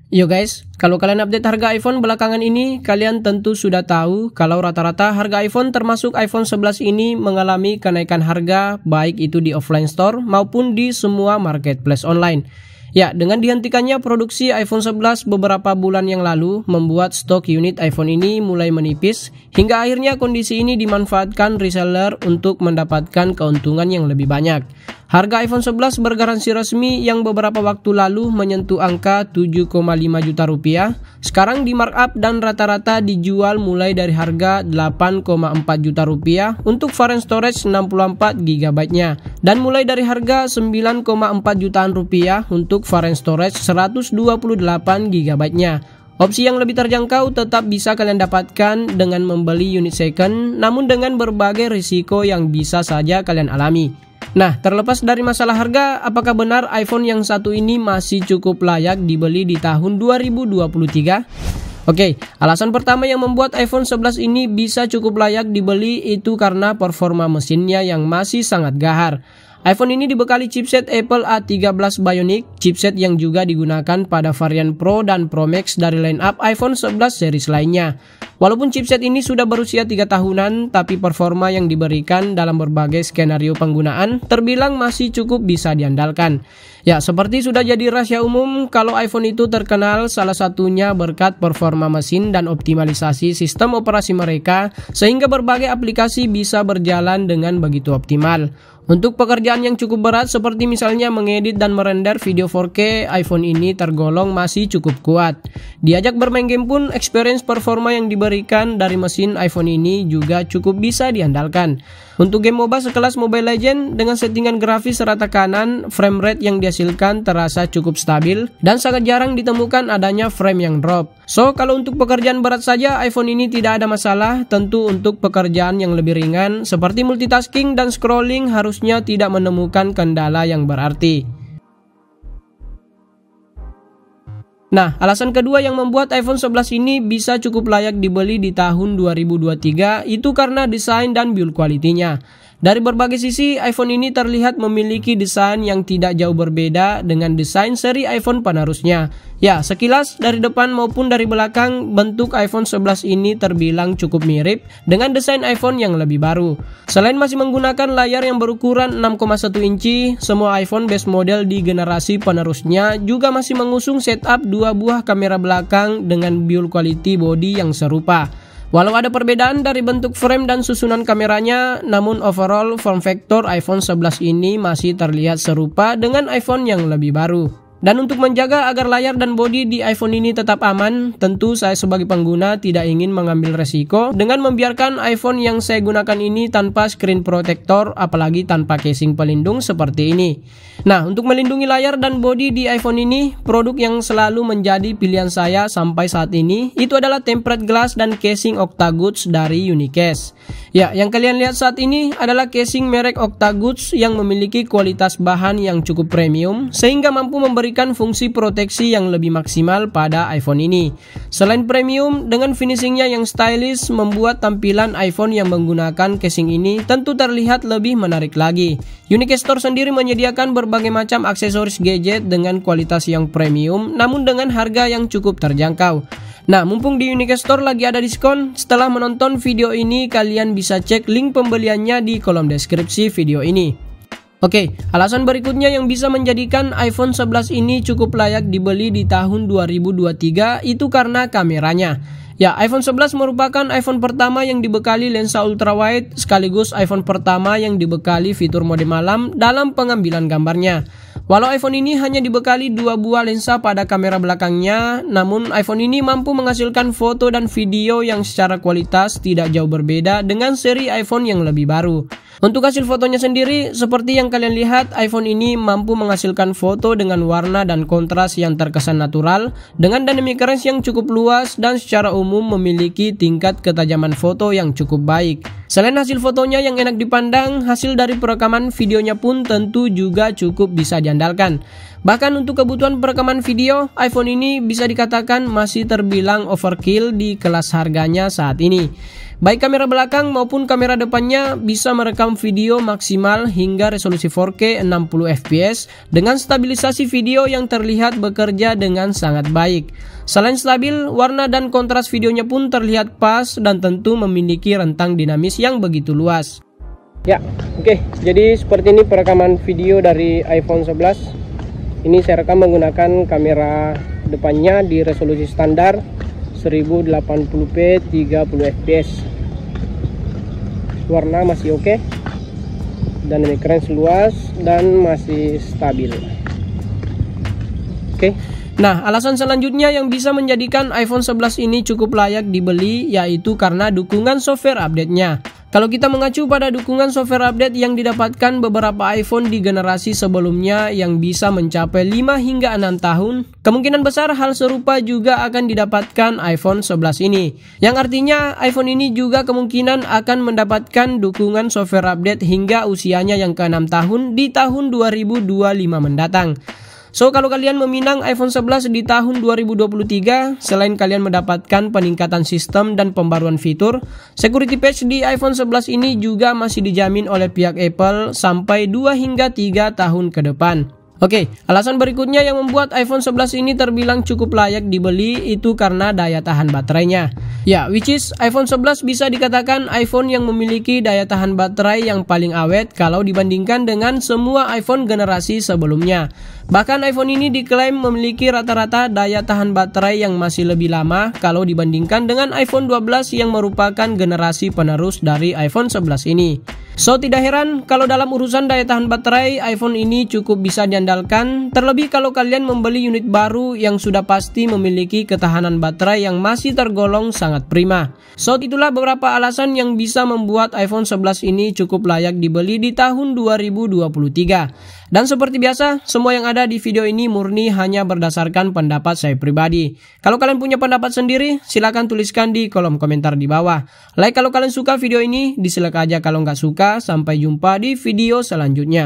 Yo guys, kalau kalian update harga iPhone belakangan ini, kalian tentu sudah tahu kalau rata-rata harga iPhone termasuk iPhone 11 ini mengalami kenaikan harga baik itu di offline store maupun di semua marketplace online. Ya, dengan dihentikannya produksi iPhone 11 beberapa bulan yang lalu membuat stok unit iPhone ini mulai menipis hingga akhirnya kondisi ini dimanfaatkan reseller untuk mendapatkan keuntungan yang lebih banyak. Harga iPhone 11 bergaransi resmi yang beberapa waktu lalu menyentuh angka 7,5 juta rupiah, sekarang di markup dan rata-rata dijual mulai dari harga 8,4 juta rupiah untuk varian storage 64 GB-nya dan mulai dari harga 9,4 jutaan rupiah untuk varian storage 128 GB-nya. Opsi yang lebih terjangkau tetap bisa kalian dapatkan dengan membeli unit second, namun dengan berbagai risiko yang bisa saja kalian alami. Nah, terlepas dari masalah harga, apakah benar iPhone yang satu ini masih cukup layak dibeli di tahun 2023? Oke, alasan pertama yang membuat iPhone 11 ini bisa cukup layak dibeli itu karena performa mesinnya yang masih sangat gahar. iPhone ini dibekali chipset Apple A13 Bionic, chipset yang juga digunakan pada varian Pro dan Pro Max dari lineup iPhone 11 series lainnya. Walaupun chipset ini sudah berusia 3 tahunan, tapi performa yang diberikan dalam berbagai skenario penggunaan terbilang masih cukup bisa diandalkan. Ya, seperti sudah jadi rahasia umum kalau iPhone itu terkenal salah satunya berkat performa mesin dan optimalisasi sistem operasi mereka sehingga berbagai aplikasi bisa berjalan dengan begitu optimal. Untuk pekerjaan yang cukup berat seperti misalnya mengedit dan merender video 4K, iPhone ini tergolong masih cukup kuat. Diajak bermain game pun, experience performa yang diberikan dari mesin iPhone ini juga cukup bisa diandalkan. Untuk game MOBA sekelas Mobile Legends dengan settingan grafis rata kanan, frame rate yang dihasilkan terasa cukup stabil dan sangat jarang ditemukan adanya frame yang drop. So, kalau untuk pekerjaan berat saja iPhone ini tidak ada masalah. Tentu untuk pekerjaan yang lebih ringan seperti multitasking dan scrolling harusnya tidak menemukan kendala yang berarti. Nah, alasan kedua yang membuat iPhone 11 ini bisa cukup layak dibeli di tahun 2023 itu karena desain dan build quality-nya. Dari berbagai sisi, iPhone ini terlihat memiliki desain yang tidak jauh berbeda dengan desain seri iPhone penerusnya. Ya, sekilas dari depan maupun dari belakang, bentuk iPhone 11 ini terbilang cukup mirip dengan desain iPhone yang lebih baru. Selain masih menggunakan layar yang berukuran 6,1 inci, semua iPhone base model di generasi penerusnya juga masih mengusung setup 2 buah kamera belakang dengan build quality body yang serupa. Walau ada perbedaan dari bentuk frame dan susunan kameranya, namun overall form factor iPhone 11 ini masih terlihat serupa dengan iPhone yang lebih baru. Dan untuk menjaga agar layar dan bodi di iPhone ini tetap aman, tentu saya sebagai pengguna tidak ingin mengambil resiko dengan membiarkan iPhone yang saya gunakan ini tanpa screen protector, apalagi tanpa casing pelindung seperti ini. Nah, untuk melindungi layar dan bodi di iPhone ini, produk yang selalu menjadi pilihan saya sampai saat ini itu adalah tempered glass dan casing Octagoods dari Unicase. Ya, yang kalian lihat saat ini adalah casing merek Octagoods yang memiliki kualitas bahan yang cukup premium sehingga mampu memberikan fungsi proteksi yang lebih maksimal pada iPhone ini. Selain premium, dengan finishingnya yang stylish membuat tampilan iPhone yang menggunakan casing ini tentu terlihat lebih menarik lagi. Unicase Store sendiri menyediakan berbagai macam aksesoris gadget dengan kualitas yang premium namun dengan harga yang cukup terjangkau. Nah, mumpung di Unicase Store lagi ada diskon, setelah menonton video ini kalian bisa cek link pembeliannya di kolom deskripsi video ini. Oke, alasan berikutnya yang bisa menjadikan iPhone 11 ini cukup layak dibeli di tahun 2023 itu karena kameranya. Ya, iPhone 11 merupakan iPhone pertama yang dibekali lensa ultrawide sekaligus iPhone pertama yang dibekali fitur mode malam dalam pengambilan gambarnya. Walau iPhone ini hanya dibekali 2 buah lensa pada kamera belakangnya, namun iPhone ini mampu menghasilkan foto dan video yang secara kualitas tidak jauh berbeda dengan seri iPhone yang lebih baru. Untuk hasil fotonya sendiri, seperti yang kalian lihat, iPhone ini mampu menghasilkan foto dengan warna dan kontras yang terkesan natural, dengan dynamic range yang cukup luas dan secara umum memiliki tingkat ketajaman foto yang cukup baik. Selain hasil fotonya yang enak dipandang, hasil dari perekaman videonya pun tentu juga cukup bisa diandalkan. Bahkan untuk kebutuhan perekaman video, iPhone ini bisa dikatakan masih terbilang overkill di kelas harganya saat ini. Baik kamera belakang maupun kamera depannya bisa merekam video maksimal hingga resolusi 4K 60 fps dengan stabilisasi video yang terlihat bekerja dengan sangat baik. Selain stabil, warna dan kontras videonya pun terlihat pas dan tentu memiliki rentang dinamis yang begitu luas. Ya, oke. Jadi seperti ini perekaman video dari iPhone 11. Ini saya rekam menggunakan kamera depannya di resolusi standar 1080p 30 fps. Warna masih oke, dan dynamic range luas dan masih stabil. Oke. Nah, alasan selanjutnya yang bisa menjadikan iPhone 11 ini cukup layak dibeli yaitu karena dukungan software update-nya. Kalau kita mengacu pada dukungan software update yang didapatkan beberapa iPhone di generasi sebelumnya yang bisa mencapai 5 hingga 6 tahun, kemungkinan besar hal serupa juga akan didapatkan iPhone 11 ini. Yang artinya iPhone ini juga kemungkinan akan mendapatkan dukungan software update hingga usianya yang ke-6 tahun di tahun 2025 mendatang. So, kalau kalian meminang iPhone 11 di tahun 2023, selain kalian mendapatkan peningkatan sistem dan pembaruan fitur, security patch di iPhone 11 ini juga masih dijamin oleh pihak Apple sampai 2 hingga 3 tahun ke depan. Oke, alasan berikutnya yang membuat iPhone 11 ini terbilang cukup layak dibeli itu karena daya tahan baterainya. Ya, which is iPhone 11 bisa dikatakan iPhone yang memiliki daya tahan baterai yang paling awet kalau dibandingkan dengan semua iPhone generasi sebelumnya. Bahkan iPhone ini diklaim memiliki rata-rata daya tahan baterai yang masih lebih lama kalau dibandingkan dengan iPhone 12 yang merupakan generasi penerus dari iPhone 11 ini. So, tidak heran kalau dalam urusan daya tahan baterai, iPhone ini cukup bisa diandalkan, terlebih kalau kalian membeli unit baru yang sudah pasti memiliki ketahanan baterai yang masih tergolong sangat prima. So, itulah beberapa alasan yang bisa membuat iPhone 11 ini cukup layak dibeli di tahun 2023. Dan seperti biasa, semua yang ada di video ini murni hanya berdasarkan pendapat saya pribadi. Kalau kalian punya pendapat sendiri, silahkan tuliskan di kolom komentar di bawah. Like kalau kalian suka video ini, dislike aja kalau nggak suka. Sampai jumpa di video selanjutnya.